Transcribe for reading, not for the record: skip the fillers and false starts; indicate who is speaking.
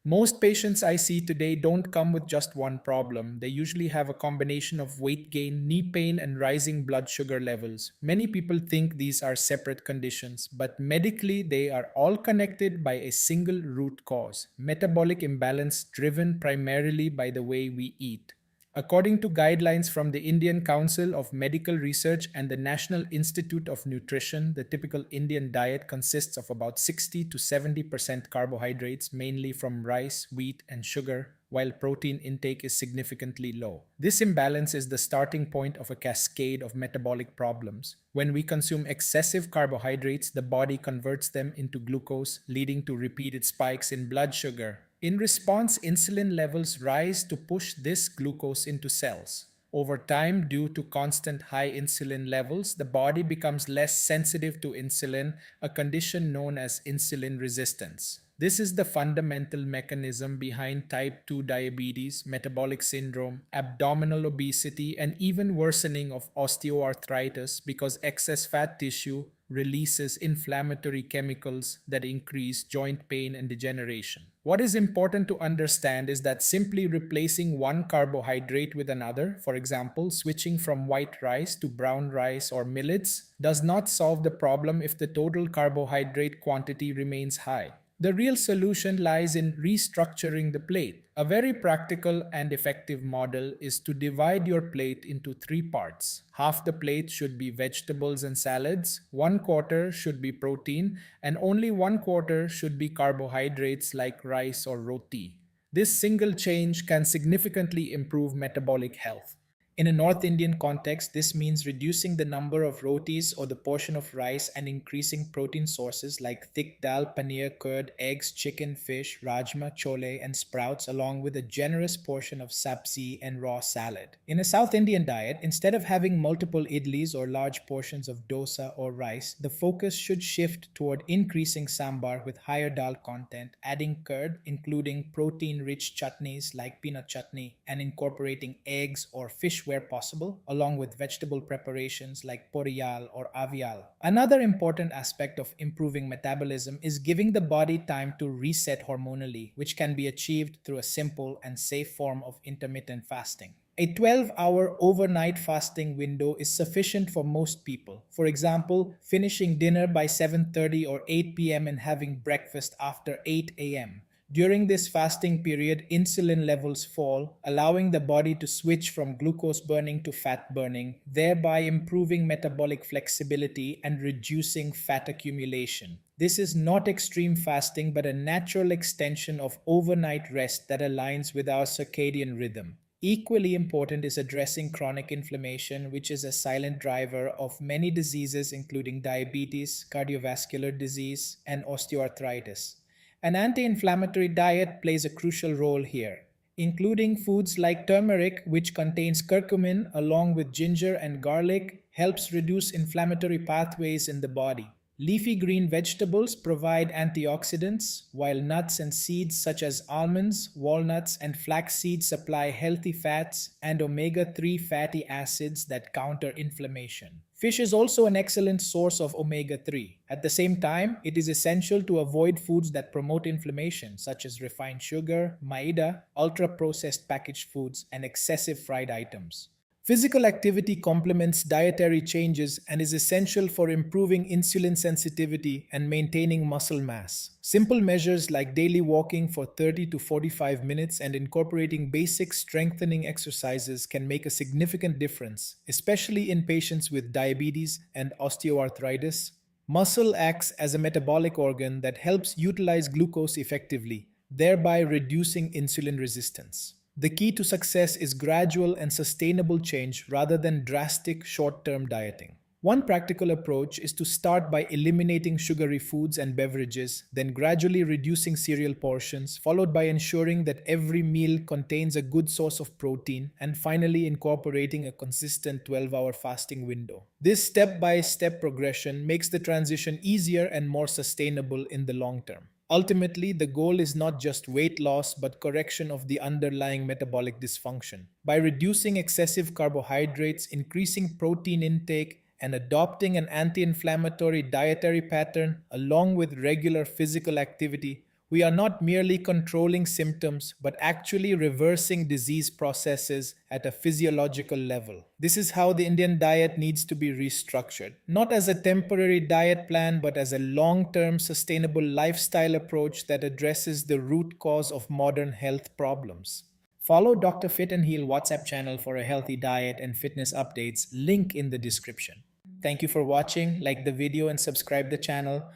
Speaker 1: Most patients I see today don't come with just one problem. They usually have a combination of weight gain, knee pain, and rising blood sugar levels. Many people think these are separate conditions, but medically they are all connected by a single root cause: metabolic imbalance driven primarily by the way we eat. According to guidelines from the Indian Council of Medical Research and the National Institute of Nutrition, the typical Indian diet consists of about 60 to 70% carbohydrates, mainly from rice, wheat, and sugar, while protein intake is significantly low. This imbalance is the starting point of a cascade of metabolic problems. When we consume excessive carbohydrates, the body converts them into glucose, leading to repeated spikes in blood sugar. In response, insulin levels rise to push this glucose into cells. Over time, due to constant high insulin levels, the body becomes less sensitive to insulin, a condition known as insulin resistance. This is the fundamental mechanism behind type 2 diabetes, metabolic syndrome, abdominal obesity, and even worsening of osteoarthritis because excess fat tissue releases inflammatory chemicals that increase joint pain and degeneration. What is important to understand is that simply replacing one carbohydrate with another, for example, switching from white rice to brown rice or millets, does not solve the problem if the total carbohydrate quantity remains high. The real solution lies in restructuring the plate. A very practical and effective model is to divide your plate into three parts. Half the plate should be vegetables and salads, one quarter should be protein, and only one quarter should be carbohydrates like rice or roti. This single change can significantly improve metabolic health. In a North Indian context, this means reducing the number of rotis or the portion of rice and increasing protein sources like thick dal, paneer, curd, eggs, chicken, fish, rajma, chole, and sprouts, along with a generous portion of sabzi and raw salad. In a South Indian diet, instead of having multiple idlis or large portions of dosa or rice, the focus should shift toward increasing sambar with higher dal content, adding curd, including protein-rich chutneys like peanut chutney, and incorporating eggs or fish where possible, along with vegetable preparations like poriyal or avial. Another important aspect of improving metabolism is giving the body time to reset hormonally, which can be achieved through a simple and safe form of intermittent fasting. A 12-hour overnight fasting window is sufficient for most people. For example, finishing dinner by 7:30 or 8 p.m. and having breakfast after 8 a.m. During this fasting period, insulin levels fall, allowing the body to switch from glucose burning to fat burning, thereby improving metabolic flexibility and reducing fat accumulation. This is not extreme fasting but a natural extension of overnight rest that aligns with our circadian rhythm. Equally important is addressing chronic inflammation, which is a silent driver of many diseases including diabetes, cardiovascular disease, and osteoarthritis. An anti-inflammatory diet plays a crucial role here, including foods like turmeric, which contains curcumin along with ginger and garlic, helps reduce inflammatory pathways in the body. Leafy green vegetables provide antioxidants, while nuts and seeds such as almonds, walnuts, and flax seeds supply healthy fats and omega 3 fatty acids that counter inflammation. Fish is also an excellent source of omega 3. At the same time, it is essential to avoid foods that promote inflammation, such as refined sugar, maida, ultra processed packaged foods, and excessive fried items. Physical activity complements dietary changes and is essential for improving insulin sensitivity and maintaining muscle mass. Simple measures like daily walking for 30 to 45 minutes and incorporating basic strengthening exercises can make a significant difference, especially in patients with diabetes and osteoarthritis. Muscle acts as a metabolic organ that helps utilize glucose effectively, thereby reducing insulin resistance. The key to success is gradual and sustainable change rather than drastic short-term dieting. One practical approach is to start by eliminating sugary foods and beverages, then gradually reducing cereal portions, followed by ensuring that every meal contains a good source of protein, and finally incorporating a consistent 12-hour fasting window. This step-by-step progression makes the transition easier and more sustainable in the long term. Ultimately, the goal is not just weight loss but correction of the underlying metabolic dysfunction. By reducing excessive carbohydrates, increasing protein intake, and adopting an anti-inflammatory dietary pattern along with regular physical activity, We are not merely controlling symptoms, but actually reversing disease processes at a physiological level. This is how the Indian diet needs to be restructured, not as a temporary diet plan, but as a long term sustainable lifestyle approach that addresses the root cause of modern health problems. Follow Dr. Fit and Heal WhatsApp channel for a healthy diet and fitness updates, link in the description. Thank you for watching, like the video and subscribe the channel.